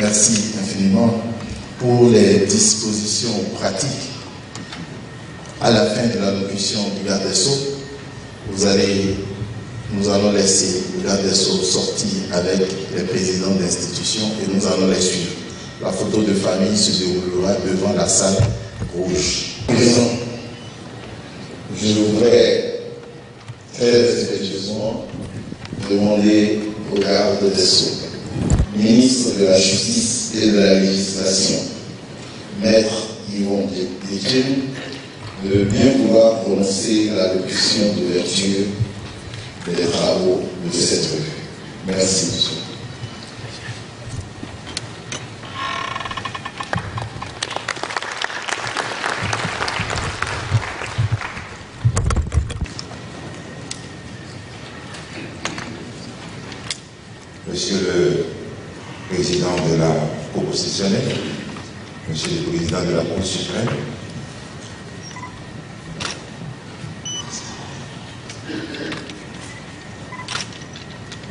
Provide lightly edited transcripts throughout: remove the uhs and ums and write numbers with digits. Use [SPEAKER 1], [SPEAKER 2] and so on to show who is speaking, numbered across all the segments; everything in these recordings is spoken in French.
[SPEAKER 1] Merci infiniment pour les dispositions pratiques. À la fin de l'allocution du garde des Sceaux, nous allons laisser le garde des Sceaux sortir avec les présidents d'institutions et nous allons les suivre. La photo de famille se déroulera devant la salle rouge. Je voudrais très respectueusement demander au garde des Sceaux, ministre de la Justice et de la Législation, Maître Yvon Déthiéme, de bien vouloir prononcer l'allocution d'ouverture des travaux de cette revue. Merci, monsieur.
[SPEAKER 2] Monsieur le Président de la Cour constitutionnelle, Monsieur le Président de la Cour suprême,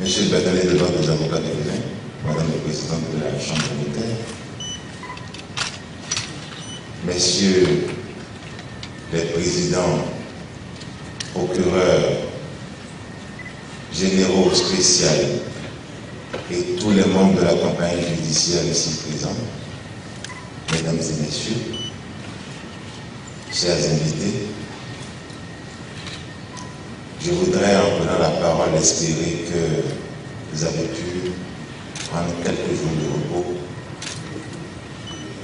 [SPEAKER 2] Monsieur le bâtonnier de l'ordre des avocats de l'État, Madame la Présidente de la Chambre militaire, Messieurs les Présidents, procureurs, généraux spéciaux et tous les membres de la compagnie judiciaire ici présents, Mesdames et Messieurs, chers invités, je voudrais, en prenant la parole, espérer que vous avez pu prendre quelques jours de repos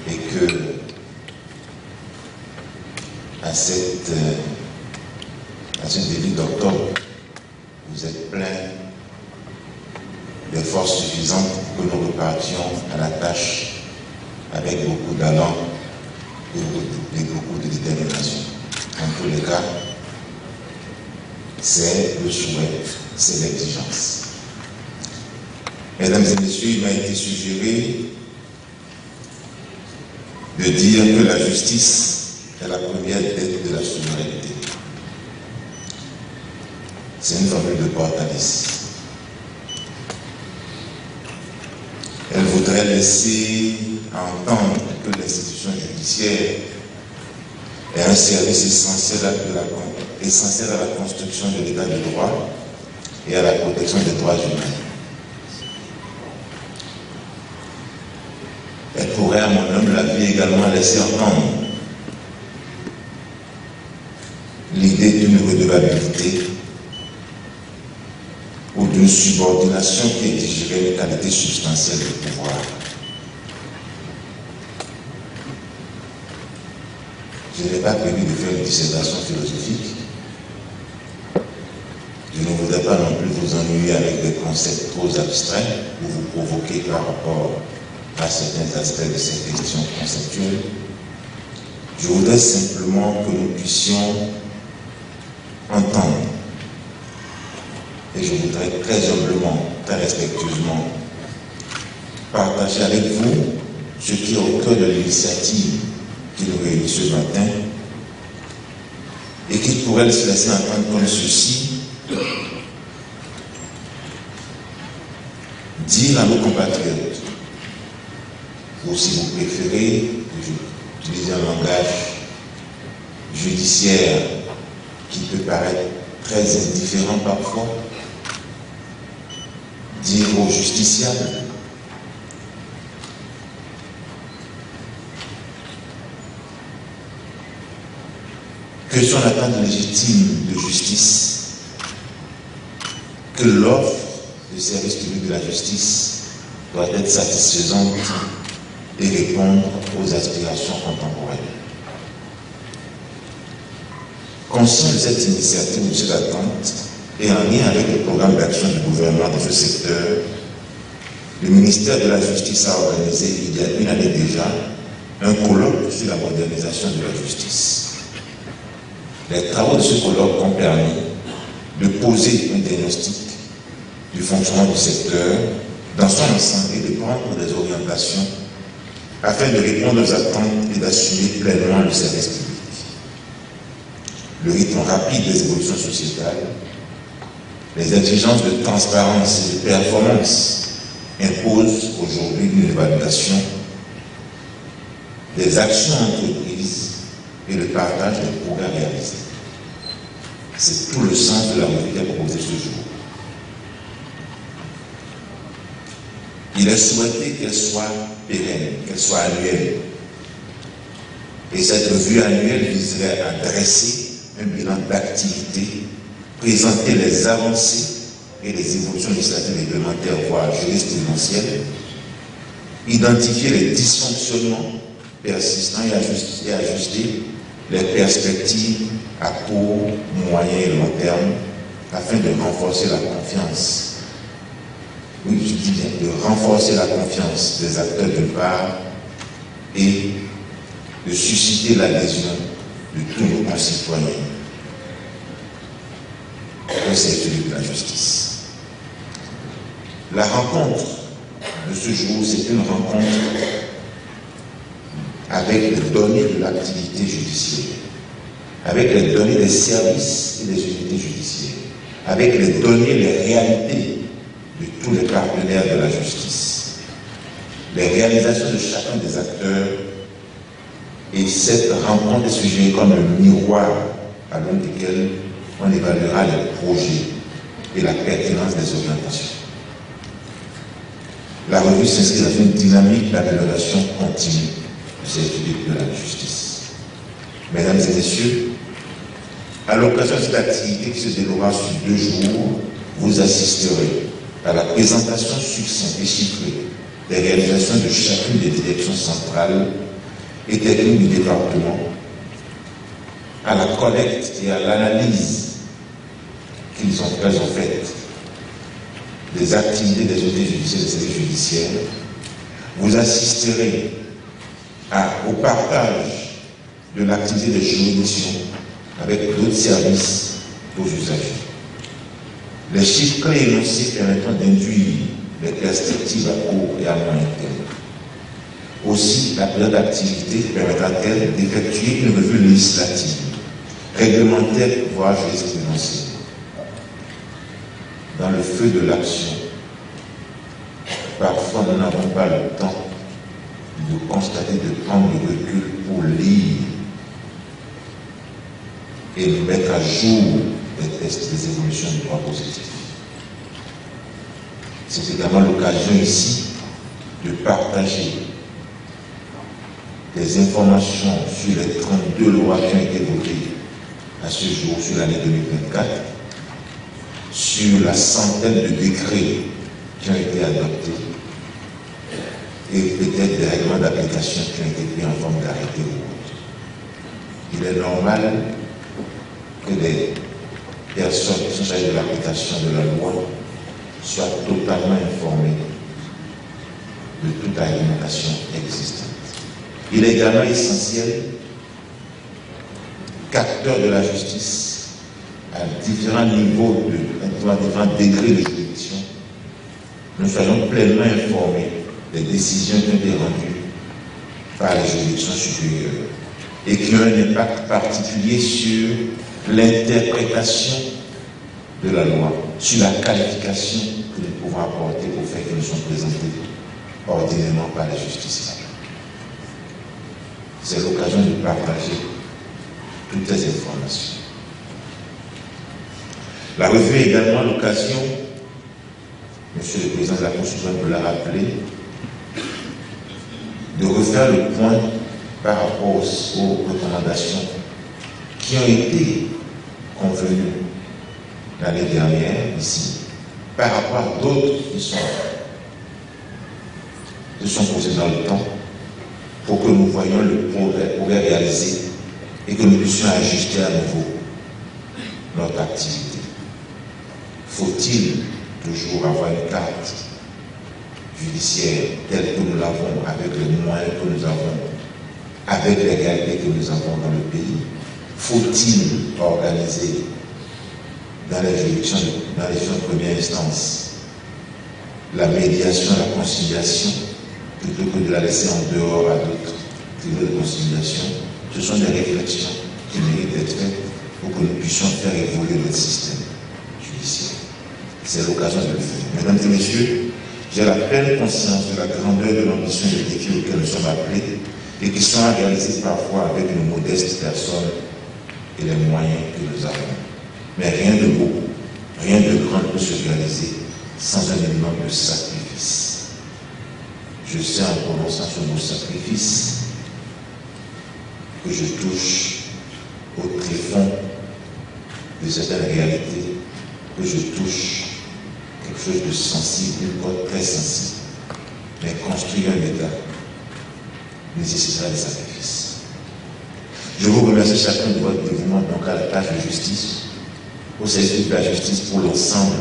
[SPEAKER 2] et que, à ce début d'octobre, vous êtes plein de forces suffisantes pour que nous repartions à la tâche avec beaucoup d'allant et beaucoup de détermination. En tous les cas, c'est le souhait, c'est l'exigence. Mesdames et messieurs, il m'a été suggéré de dire que la justice est la première dette de la souveraineté. C'est une formule de Portalis. Elle voudrait laisser entendre que l'institution judiciaire est un service essentiel à la construction de l'état de droit et à la protection des droits humains. Elle pourrait, à mon humble avis, également laisser entendre l'idée d'une redevabilité ou d'une subordination qui exigerait une qualité substantielle de pouvoir. Je n'ai pas prévu de faire une dissertation philosophique. Je ne voudrais pas non plus vous ennuyer avec des concepts trop abstraits ou vous provoquer par rapport à certains aspects de ces questions conceptuelles. Je voudrais simplement que nous puissions entendre, et je voudrais très humblement, très respectueusement partager avec vous ce qui est au cœur de l'initiative qui nous réunit ce matin et qui pourrait se laisser entendre comme ceci: dire à nos compatriotes, ou si vous préférez, utiliser un langage judiciaire qui peut paraître très indifférent parfois, dire aux justiciables que son attente légitime de justice, que l'offre de service public de la justice doit être satisfaisante et répondre aux aspirations contemporaines. Conscient de cette initiative, de cette attente, et en lien avec le programme d'action du gouvernement dans ce secteur, le ministère de la Justice a organisé il y a une année déjà un colloque sur la modernisation de la justice. Les travaux de ce colloque ont permis de poser un diagnostic du fonctionnement du secteur dans son ensemble et de prendre des orientations afin de répondre aux attentes et d'assumer pleinement le service public. Le rythme rapide des évolutions sociétales, les exigences de transparence et de performance impose aujourd'hui une évaluation des actions entreprises et le partage des progrès réalisés. C'est tout le sens de la revue qui est proposée ce jour. Il est souhaité qu'elle soit pérenne, qu'elle soit annuelle. Et cette revue annuelle viserait à dresser un bilan d'activité, présenter les avancées et les évolutions législatives et réglementaires, voire jurisprudentielles, identifier les dysfonctionnements persistants et ajuster les perspectives à court, moyen et long terme afin de renforcer la confiance. Oui, je dis bien, de renforcer la confiance des acteurs d'une part et de susciter l'adhésion de tous nos concitoyens au service de la justice. La rencontre de ce jour, c'est une rencontre avec les données de l'activité judiciaire, avec les données des services et des unités judiciaires, avec les données, les réalités de tous les partenaires de la justice, les réalisations de chacun des acteurs, et cette rencontre est suggérée comme un miroir à l'aune duquel on évaluera les projets et la pertinence des orientations. La revue s'inscrit dans une dynamique d'amélioration continue du service public de la justice. Mesdames et messieurs, à l'occasion de cette activité qui se déroulera sur 2 jours, vous assisterez à la présentation succincte et chiffrée des réalisations de chacune des directions centrales et techniques du département, à la collecte et à l'analyse qu'ils ont faites des activités des autorités judiciaires et des services judiciaires. Vous assisterez au partage de l'activité des juridictions avec d'autres services aux usagers. Les chiffres clés énoncés permettant d'induire les perspectives à court et à moyen terme. Aussi, la période d'activité permettra-t-elle d'effectuer une revue législative, réglementaire, voire jurisprudentielle. Dans le feu de l'action, parfois nous n'avons pas le temps de constater, de prendre le recul pour lire et de mettre à jour des tests, des évolutions du droit positif. C'est également l'occasion ici de partager des informations sur les 32 lois qui ont été votées à ce jour sur l'année 2024, sur la centaine de décrets qui ont été adoptés et peut-être des règlements d'application qui ont été pris en forme d'arrêté ou autre. Il est normal que les personnes qui sont chargées de l'application de la loi soient totalement informées de toute alimentation existante. Il est également essentiel qu'acteurs de la justice à différents niveaux, à différents degrés de juridiction, nous soyons pleinement informés des décisions qui ont été rendues par les juridictions supérieures et qui ont un impact particulier sur l'interprétation de la loi, sur la qualification que nous pouvons apporter aux faits qui nous sont présentés ordinairement par les justiciables. C'est l'occasion de partager toutes ces informations. La revue est également l'occasion, Monsieur le Président de la Constitution vous l'a rappelé, de refaire le point par rapport aux recommandations qui ont été convenues l'année dernière ici, par rapport à d'autres qui sont posées dans le temps, pour que nous voyions le progrès réalisé et que nous puissions ajuster à nouveau notre activité. Faut-il toujours avoir une carte judiciaire telle que nous l'avons, avec les moyens que nous avons, avec les réalités que nous avons dans le pays? Faut-il organiser dans les juridictions de première instance la médiation, la conciliation, plutôt que de la laisser en dehors à d'autres tribunaux de conciliation? Ce sont des réflexions qui méritent d'être faites pour que nous puissions faire évoluer notre système judiciaire. C'est l'occasion de le faire. Mesdames et messieurs, J'ai la pleine conscience de la grandeur de l'ambition et des défis auxquels nous sommes appelés et qui sont à réaliser parfois avec une modeste personne et les moyens que nous avons. Mais rien de beau, rien de grand ne peut se réaliser sans un énorme sacrifice. Je sais en prononçant ce mot sacrifice que je touche au tréfonds de certaines réalités, que je touche quelque chose de sensible, une corde très sensible. Mais construire un État nécessitera des sacrifices. Je vous remercie chacun de votre dévouement donc à la tâche de justice, au service de la justice pour l'ensemble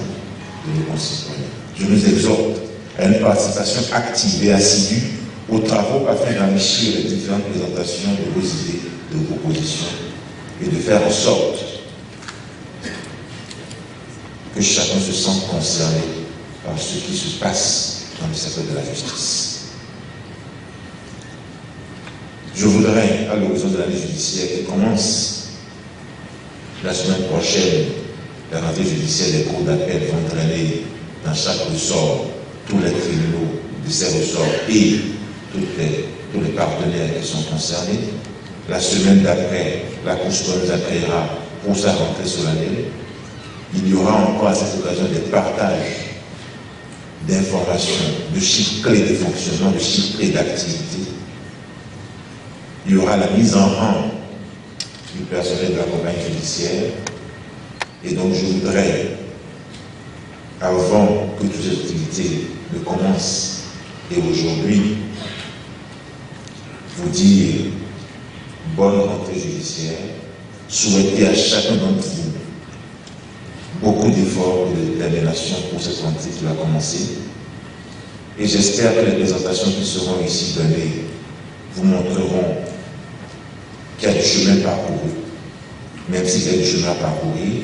[SPEAKER 2] de nos concitoyens. Je nous exhorte à une participation active et assidue aux travaux afin d'enrichir les différentes présentations de vos idées, de vos propositions et de faire en sorte que chacun se sente concerné par ce qui se passe dans le secteur de la justice. Je voudrais, à l'horizon de l'année judiciaire qui commence la semaine prochaine, la rentrée judiciaire des cours d'appel vont traîner dans chaque ressort tous les tribunaux de ces ressorts et tous les partenaires qui sont concernés. La semaine d'après, la Cour suprême nous accueillera pour sa rentrée solennelle. Il y aura encore à cette occasion des partages d'informations, de chiffres clés de fonctionnement, de chiffres clés d'activité. Il y aura la mise en rang du personnel de la compagnie judiciaire. Et donc je voudrais, avant que toutes ces activités ne commencent, et aujourd'hui, vous dire bonne rentrée judiciaire, souhaiter à chacun d'entre vous beaucoup d'efforts et de détermination pour cette rentrée qui va commencer. Et j'espère que les présentations qui seront ici données vous montreront qu'il y a du chemin parcouru, même s'il y a du chemin à parcourir,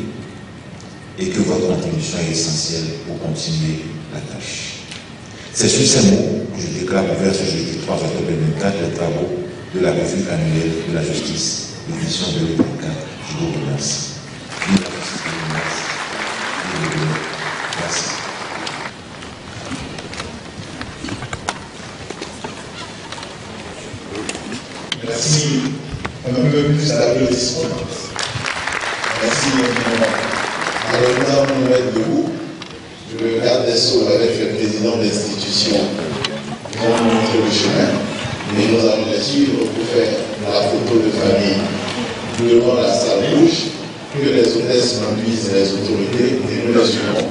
[SPEAKER 2] et que votre contribution est essentielle pour continuer la tâche. C'est sur ces mots que je déclare ouvert ce jeudi 3 octobre 2024 les travaux de la revue annuelle de la justice, édition 2024. Je vous remercie. Merci.
[SPEAKER 1] Merci. Un peu plus d'applaudissements. Merci infiniment. Alors nous allons nous mettre debout. Le garde des Sceaux avec le président de l'institution vont nous montrer le chemin. Mais nous allons les suivre pour faire la photo de famille devant la salle rouge, que les hôtesses conduisent les autorités et nous les suivrons.